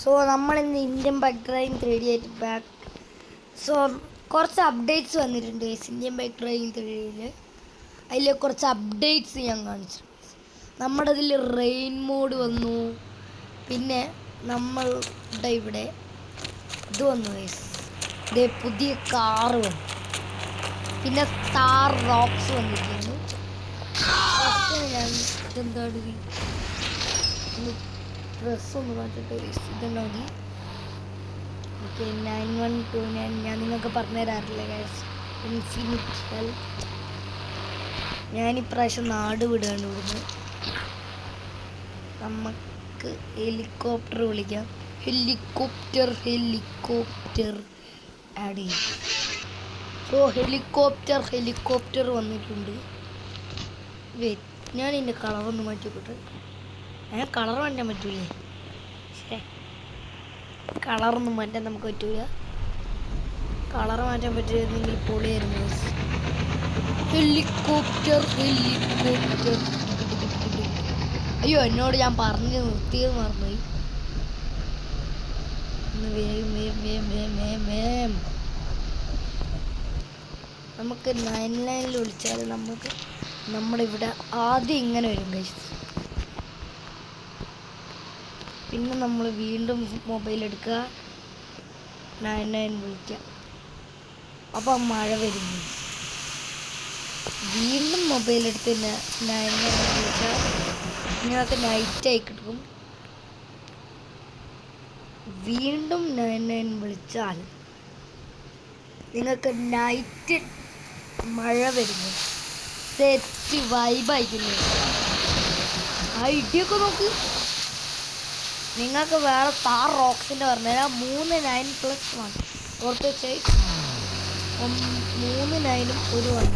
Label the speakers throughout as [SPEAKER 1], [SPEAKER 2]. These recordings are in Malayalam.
[SPEAKER 1] സോ നമ്മളിന്ന് ഇന്ത്യൻ ബൈക്ക് ഡ്രൈവിംഗ് 3D ആയിട്ട് ബാക്ക്. സോ കുറച്ച് അപ്ഡേറ്റ്സ് വന്നിട്ടുണ്ട് ഇന്ത്യൻ ബൈക്ക് ഡ്രൈവിംഗ് 3Dയിൽ. അതിൽ കുറച്ച് അപ്ഡേറ്റ്സ് ഞാൻ കാണിച്ചു. നമ്മുടെ ഇതിൽ റെയിൻ മോഡ് വന്നു. പിന്നെ നമ്മളുടെ ഇവിടെ ഇത് വന്നു ഇതേ പുതിയ കാറ് വന്നു. പിന്നെ സ്റ്റാർ റോക്സ് വന്നിരിക്കുന്നു. ഞാൻ ഇതെന്താണ് ഡ്രസ്സൊന്ന് മാറ്റിട്ട് ഇതെന്നാ മതി. ഓക്കെ 9129 ഞാൻ നിങ്ങൾക്ക് പറഞ്ഞു തരാറില്ല ഗൈസ്. Infinite health. ഞാനിപ്രാവശ്യം നാട് വിടുകയാണ് ഇവിടുന്ന്. നമുക്ക് ഹെലികോപ്റ്റർ വിളിക്കാം. ഹെലികോപ്റ്റർ ആഡ് ചെയ്യും. സോ ഹെലികോപ്റ്റർ വന്നിട്ടുണ്ട്. ഞാൻ ഇതിൻ്റെ കളറൊന്ന് മാറ്റിക്കോട്ടെ. കളർ മാറ്റാൻ പറ്റൂലേ? ശരി, കളറൊന്നും മാറ്റാൻ നമുക്ക് പറ്റൂല. കളർ മാറ്റാൻ പറ്റുമെങ്കിൽ പൊളിയായിരുന്നു. ഹെലികോപ്റ്റർ അയ്യോ, എന്നോട് ഞാൻ പറഞ്ഞു നിർത്തിയത് മറന്നുപോയി. വേഗം നമുക്ക് 99 വിളിച്ചാൽ നമുക്ക് നമ്മുടെ ഇവിടെ ആദ്യം ഇങ്ങനെ വരും ഗൈസ്. പിന്നെ നമ്മൾ വീണ്ടും മൊബൈൽ എടുക്കുക, 99 വിളിക്കുക. അപ്പം മഴ വരുന്നു. വീണ്ടും മൊബൈൽ എടുത്ത് 99 വിളിച്ചാൽ നിങ്ങൾക്ക് നൈറ്റായി കിട്ടും. വീണ്ടും 99 വിളിച്ചാൽ നിങ്ങൾക്ക് നൈറ്റ് മഴ വരുന്നു. സെറ്റ് വൈബായിരിക്കുന്നു. ഐഡിയൊക്കെ നോക്ക്. നിങ്ങൾക്ക് വേറെ സ്റ്റാർ റോക്സിൻ്റെ പറഞ്ഞുതരാം. 3 9+1 ഓർത്ത് വെച്ച് 3 9ഉം ഒരു 1.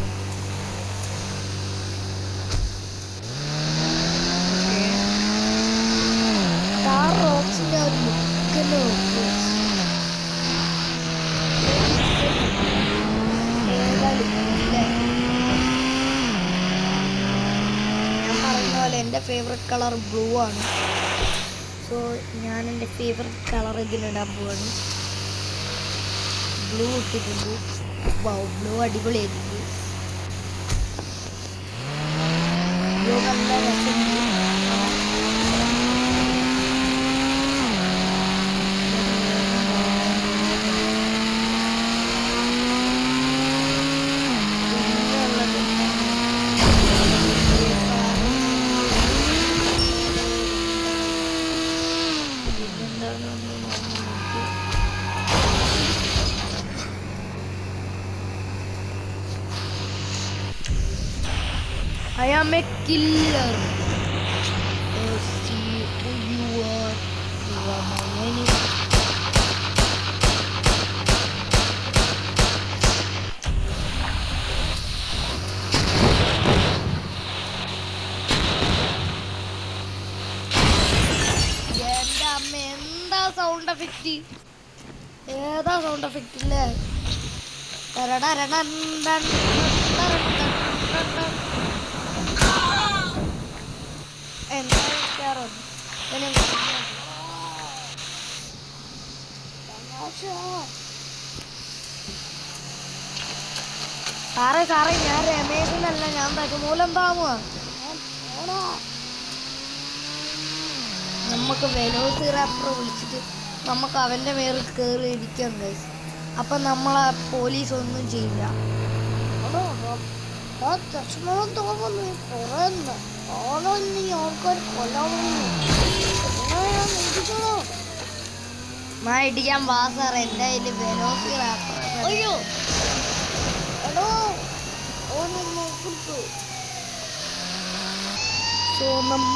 [SPEAKER 1] സ്റ്റാർ റോക്സിൻ്റെ ഒരു ലുക്കിൻ്റെ നോക്ക്. ഞാൻ പറയുന്ന പോലെ എൻ്റെ ഫേവറേറ്റ് കളർ ബ്ലൂ ആണ്. സോ ഞാൻ എൻ്റെ ഫേവറേറ്റ് കളർ ഇതിലിടാൻ പോവാണ്. ബ്ലൂ ഇട്ടിട്ടുണ്ട്. ബ്ലൂ അടിപൊളിയായിരിക്കും. ബ്ലൂ നല്ല രസമുണ്ട്. I am a killer. See who you are. You are my enemy. എൻ്റെ അമ്മ എന്താ സൗണ്ട് എഫക്റ്റ്? ഏതാ സൗണ്ട് എഫക്റ്റ് ഇല്ലേ? സാറേ ഞാൻ രമേശനല്ല, ഞാൻ തകമൂലം താമുവാ. നമുക്ക് വെലോസിറാപ്റ്റർ വിളിച്ചിട്ട് നമുക്ക് അവൻ്റെ മേളിൽ കയറി ഇരിക്കാം ഗൈസ്. അപ്പം നമ്മളെ പോലീസ് ഒന്നും ചെയ്യില്ല. ഇടിക്കാൻ വാ സാർ. എൻ്റെ കയ്യിൽ വെലോസിറാപ്റ്റർ. അയ്യോ സോ നമ്മൾ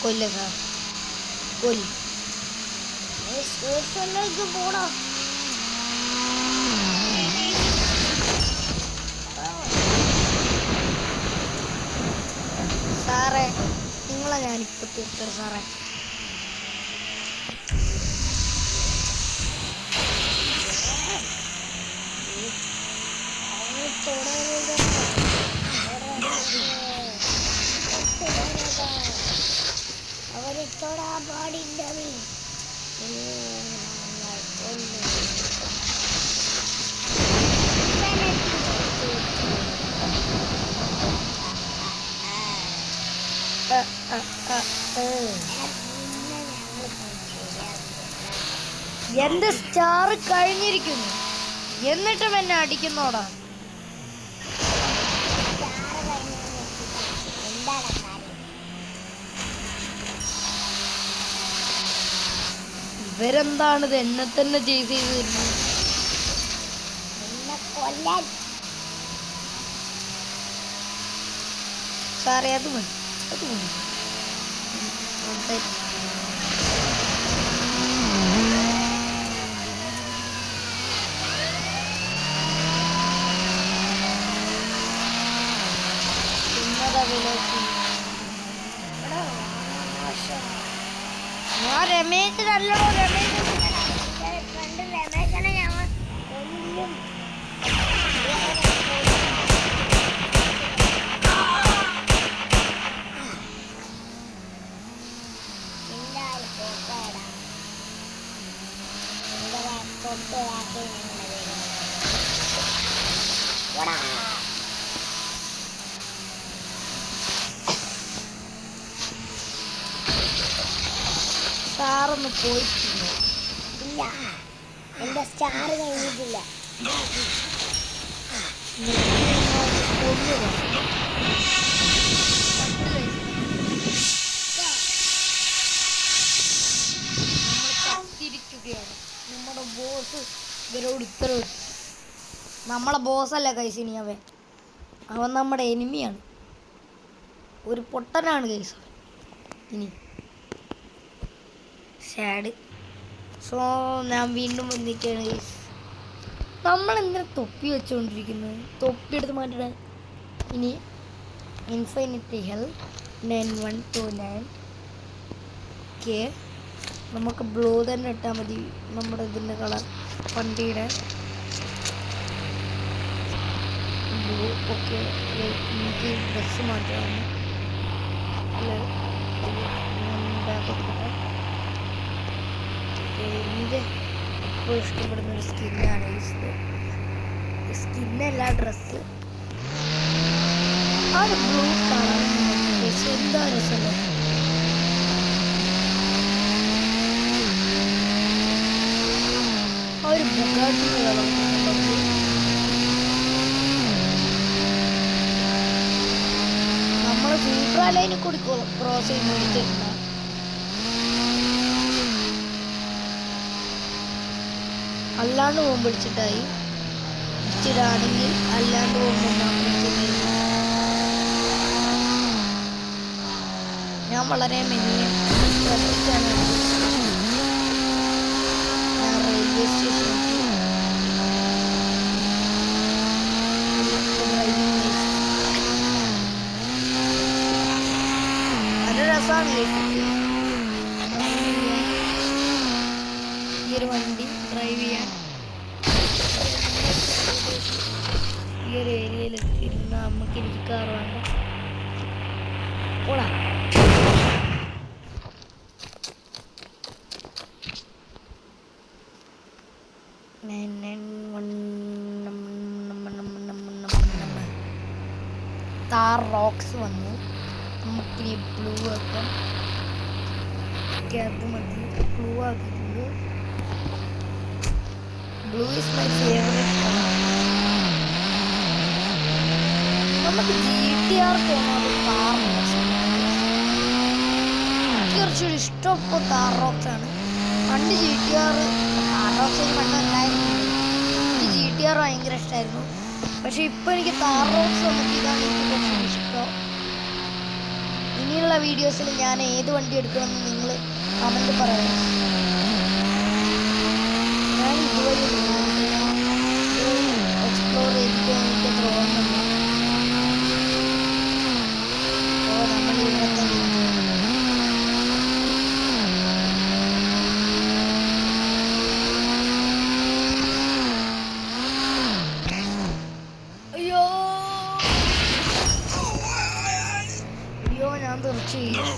[SPEAKER 1] കൊല്ല സാർ കൊല്ല സ്റ്റേഷനിലേക്ക് പോടാ. സാറേ നിങ്ങളെ ഞാനിപ്പോൾ തീർത്തത് സാറേ. അവരെ തൊടാൻ പാടില്ല. എന്റെ സ്റ്റാർ കഴിഞ്ഞിരിക്കുന്നു, എന്നിട്ടും എന്നെ അടിക്കുന്നോടാ. ഇവരെന്താണിത് എന്നെ തന്നെ ചെയ്ത് തരുന്നത്? സാറേ അത് മതി, അത് മതി. ഞാൻ രമേശനല്ലോ, രമേശനെ ഞങ്ങൾ കൊല്ലും. സ്റ്റാറൊന്ന് പോയിട്ടില്ല. ഇല്ല, എന്റെ സ്റ്റാർ കഴിഞ്ഞിട്ടില്ല. ാണ് നമ്മുടെ ബോസ് ഇവരോട് ഉത്തരവ്. നമ്മളെ ബോസല്ല കൈസിനി, അവൻ നമ്മുടെ എനിമിയാണ്. ഒരു പൊട്ടനാണ് കൈസ് ഇനി. സാഡ്. സോ ഞാൻ വീണ്ടും വന്നിട്ടാണ് ഗൈസ്. നമ്മളെന്തിനാ തൊപ്പി വെച്ചുകൊണ്ടിരിക്കുന്നത്? തൊപ്പി എടുത്ത് മാറ്റിടാൻ. ഇനി ഇൻഫിനിറ്റി ഹെൽ 9129 കെ. നമുക്ക് ബ്ലൂ തന്നെ ഇട്ടാൽ മതി, നമ്മുടെ ഇതിൻ്റെ കളർ, വണ്ടിയുടെ ബ്ലൂ. ഓക്കെ, എനിക്ക് ഡ്രസ്സ് മാറ്റാണ്. എൻ്റെ ഇപ്പോൾ ഇഷ്ടപ്പെടുന്നൊരു സ്കിന്നാണ് ഈ സ്കിന്നല്ല, ഡ്രസ്സ്. ആ ഒരു ബ്ലൂ കളർ എന്താ രസമല്ലേ? ആ ഒരു ബുഗാട്ടി കളർ നമ്മൾ സീബ്ര ലൈനിൽ കൂടി ക്രോസ് ചെയ്ത് മേടിച്ചിട്ടുണ്ട്. അല്ലാണ്ട് പോകുമ്പോൾ പിടിച്ചിട്ടായി, പിടിച്ചിടാണെങ്കിൽ അല്ലാണ്ട് പോകുമ്പോൾ മാത്രം. ഞാൻ വളരെ മെല്ലെ ശ്രദ്ധിച്ചാണ് ഞാൻ റെയിൽവേ സ്റ്റേഷനിൽ നല്ല രസമാണ് ഈ ഒരു വണ്ടി ഡ്രൈവ് ചെയ്യാൻ. ഈ ഒരു ഏരിയയിൽ എത്തിയിരുന്ന നമുക്ക് ഇരിക്കാറ് വേണ്ട. പോടാ. താർ റോക്സ് വന്നു, നമുക്കിനി ബ്ലൂ ആക്കാം. അത് മതി, ബ്ലൂ ആക്കിയിട്ടുണ്ട്. Blue is my favourite colour. നമുക്ക് GTR തോന്നാറ് താർ റോക്സ്. എനിക്ക് കുറച്ചുകൂടി ഇഷ്ടം ഇപ്പോൾ താർ റോക്സ് ആണ്. പണ്ട് GTR, താർ റോക്സ് പണ്ട് ഉണ്ടായിരുന്നു. എനിക്ക് GTR ഭയങ്കര ഇഷ്ടമായിരുന്നു. പക്ഷെ ഇപ്പം എനിക്ക് താർ റോക്സ് വന്നിട്ട് ഇതാണ് എനിക്ക് കുറച്ചുകൂടി ഇഷ്ടം. ഇനിയുള്ള വീഡിയോസിൽ ഞാൻ ഏത് വണ്ടി എടുക്കണമെന്ന് നിങ്ങൾ കമൻറ്റ് പറയാം. ഞാൻ ഇതുവഴി എക്സ്പ്ലോർ ചെയ്തിട്ട് എനിക്ക് തോന്നുന്നില്ല. അപ്പോൾ നമ്മൾ ഇവിടെ തന്നെ അയ്യോ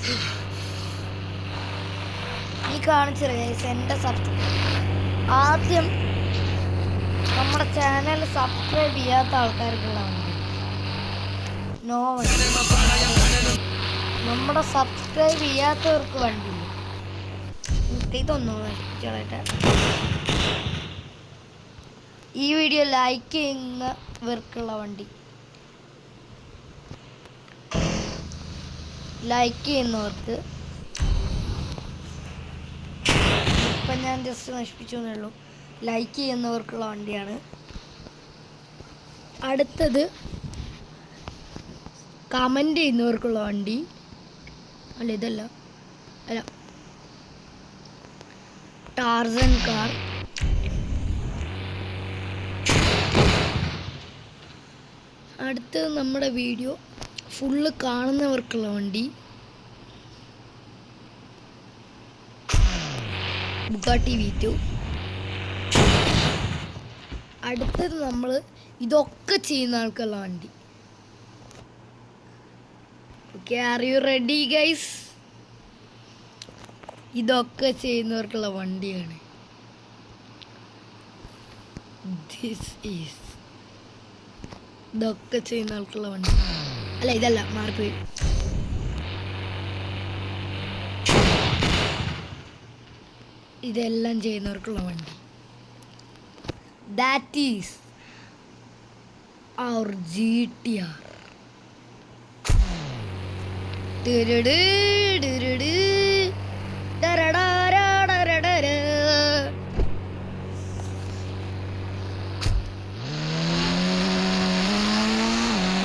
[SPEAKER 1] ഗൈസ്. ഈ കാണിച്ചത് ഗൈസ് എൻ്റെ ആദ്യം നമ്മുടെ ചാനൽ സബ്സ്ക്രൈബ് ചെയ്യാത്ത ആൾക്കാർക്കുള്ള വണ്ടി. നോ വണ്ടി. നമ്മുടെ സബ്സ്ക്രൈബ് ചെയ്യാത്തവർക്ക് വണ്ടി. ഇതൊന്നും നശിപ്പിച്ചോളട്ടെ. ഈ വീഡിയോ ലൈക്ക് ചെയ്യുന്നവർക്കുള്ള വണ്ടി. ലൈക്ക് ചെയ്യുന്നവർക്ക് ഇപ്പം ഞാൻ ജസ്റ്റ് നശിപ്പിച്ചു എന്നേ ഉള്ളൂ. ലൈക്ക് ചെയ്യുന്നവർക്കുള്ള വണ്ടിയാണ്. അടുത്തത് കമൻ്റ് ചെയ്യുന്നവർക്കുള്ള വണ്ടി. അല്ല ഇതല്ല, അല്ല ടാർസൻ കാർ. അടുത്തത് നമ്മുടെ വീഡിയോ ഫുള്ള് കാണുന്നവർക്കുള്ള വണ്ടി. Bugatti V2. അടുത്തത് നമ്മൾ ഇതൊക്കെ ചെയ്യുന്ന ആൾക്കുള്ള വണ്ടി. Okay, are you ready guys? ഇതൊക്കെ ചെയ്യുന്നവർക്കുള്ള വണ്ടിയാണ്. ഇതൊക്കെ ചെയ്യുന്ന ആൾക്കുള്ള വണ്ടി. അല്ല ഇതല്ല, മാറിപ്പോയി. ഇതെല്ലാം ചെയ്യുന്നവർക്കുള്ള വണ്ടി. That is our GTR.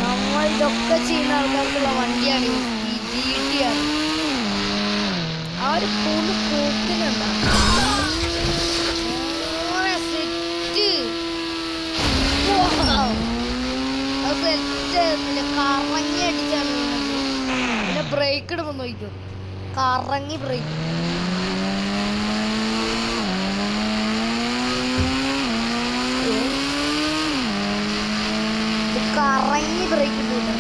[SPEAKER 1] നമ്മൾ ഇതൊക്കെ ചെയ്യുന്ന ആൾക്കാർക്കുള്ള വണ്ടിയാണ് ഈ GTR. ആ ഒരു പൂന്ന് പോക്കുന്നുണ്ടാവും. കറങ്ങി അടിച്ചാണ് വീണത്. പിന്നെ ബ്രേക്ക് ഇടുമ്പോൾ നോക്കിക്കോ, കറങ്ങി ബ്രേക്ക്. കറങ്ങി ബ്രേക്ക് ഇട്ടിട്ടുണ്ട്.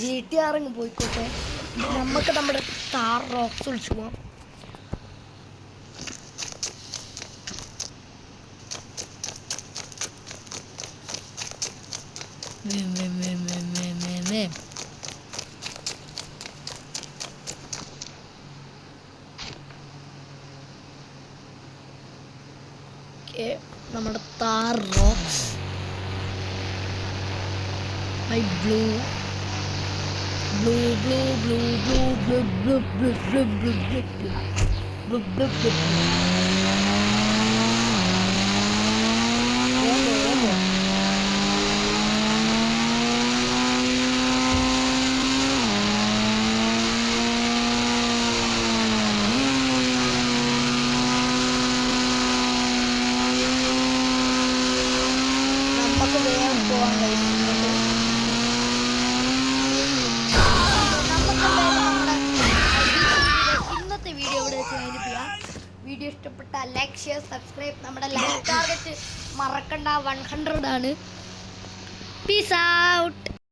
[SPEAKER 1] GTR പോയിക്കോട്ടെ. നമുക്ക് നമ്മുടെ സ്റ്റാർ റോക്സ് വിളിച്ചു പോവാം. നമ്മുടെ Thar rocks blue blue blue blue blue blue blue blue blue blue blue blue blue. നമുക്ക് വേഗം പോകാൻ കഴിയുന്നുണ്ട്. ഇന്നത്തെ വീഡിയോ ഇവിടെ വെച്ച് കഴിഞ്ഞിട്ടില്ല. വീഡിയോ ഇഷ്ടപ്പെട്ട ലൈക്ക്, ഷെയർ, സബ്സ്ക്രൈബ്. നമ്മുടെ ലൈക്ക് ടാർഗറ്റ് മറക്കണ്ട 100 ആണ്. Peace out.